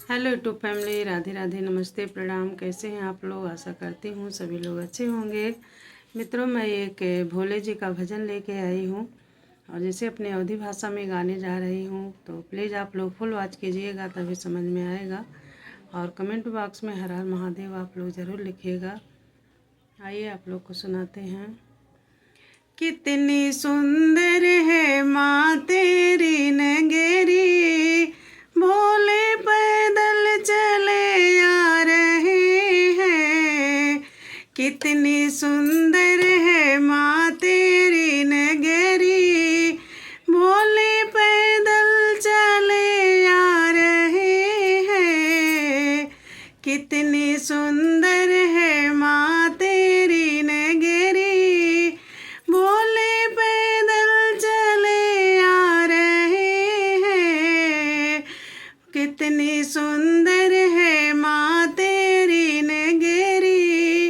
Hello YouTube family, Radhe Radhe, नमस्ते, प्रणाम। कैसे हैं आप लोग? आशा करती हूँ सभी लोग अच्छे होंगे। मित्रों, मैं एक भोले जी का भजन लेके आई हूँ और जिसे अपने अवधी भाषा में गाने जा रही हूँ, तो प्लीज़ आप लोग फुल वॉच कीजिएगा, तभी समझ में आएगा। और कमेंट बॉक्स में हर हर महादेव आप लोग ज़रूर लिखिएगा। आइए आप लोग को सुनाते हैं। कितनी सुंदर है माँ तेरी नगरी, भोले पैदल चले आ रहे हैं। कितनी सुंदर है माँ तेरी नगरी, भोले पैदल चले आ रहे हैं। कितनी सुंदर है माँ तेरी नगरी, भोले पैदल चले आ रहे हैं। कितनी सुंदर है माँ तेरी नगरी,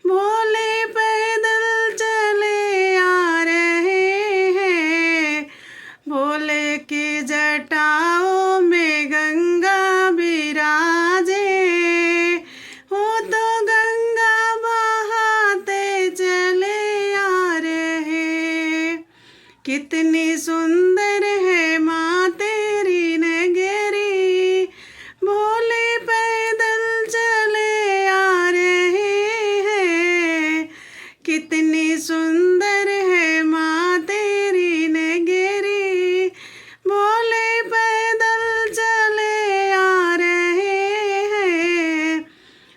भोले पैदल चले आ रहे हैं। भोले की जटाओं में गंगा विराजे, हो तो गंगा बहाते चले आ रहे। कितनी सुंदर है माँ तेरी नगरी, भोले पैदल चले आ रहे हैं। कितनी सुंदर है माँ तेरी नगरी, भोले पैदल चले आ रहे हैं।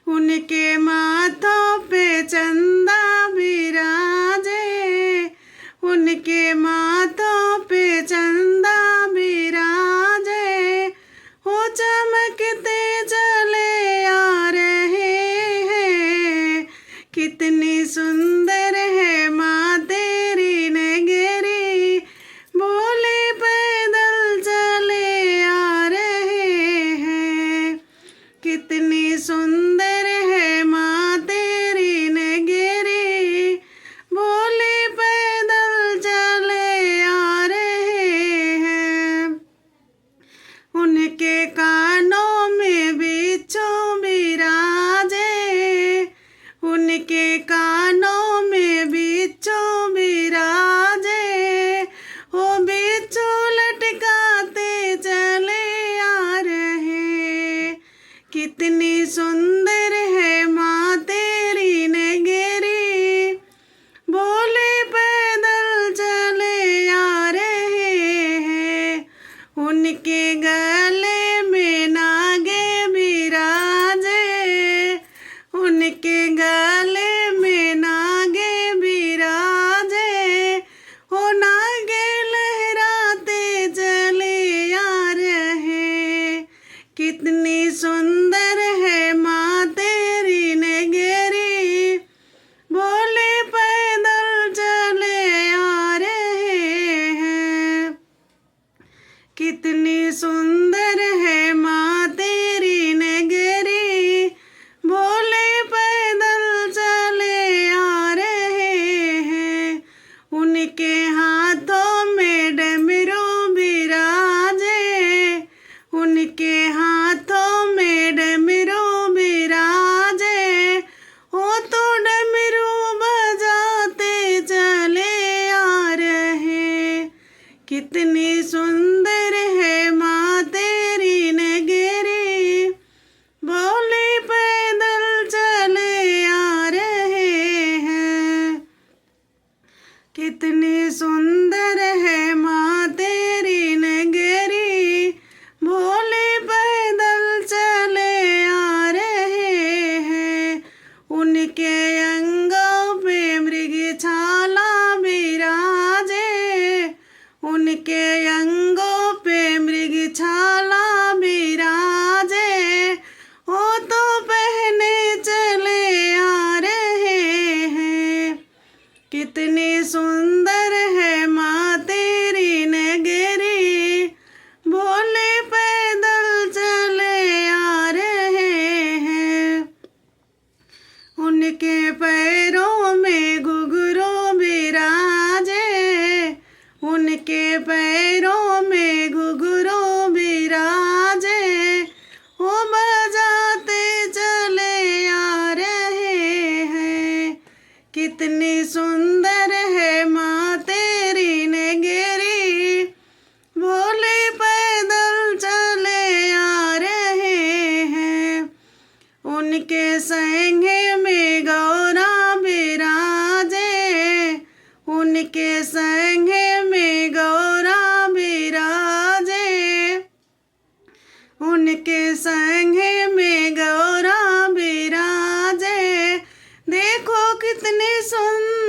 उनके माथों पे चंदा विराजे, उनके माथों पे चंदा विराजे, हो चमकते चले आ रहे हैं। कितनी सुंदर है माँ तेरी नगरी, भोले पैदल चले आ रहे हैं। कितनी सुंदर है माँ तेरी नगरी, भोले पैदल चले आ रहे हैं। उनके कानों में बिच्छू विराजे, उनके कानों में बिच्छू विराजे, वो बिच्छू लटकाते चले आ रहे। कितनी सुंदर है माँ तेरी नगरी, भोले पैदल चले आ रहे हैं। उनके गले में नागे विराजे, उनके गले में नागे विराजे, हो नागे लहराते चले आ रहे। कितनी सुंदर है माँ तेरी नगरी, भोले पैदल चले आ रहे हैं। कितनी सुंदर है माँ तेरी नगरी, भोले पैदल चले आ रहे हैं। उनके हाथों में डमरू विराजे, उनके हाथों में डमरू विराजे, हो तो डमरू बजाते चले आ रहे। कितनी सुंदर है माँ तेरी नगरी, भोले पैदल चले आ रहे हैं। कितनी सुंदर है माँ तेरी नगरी, भोले पैदल चले उनके संग में गौरा बिराजे। देखो कितनी सुंदर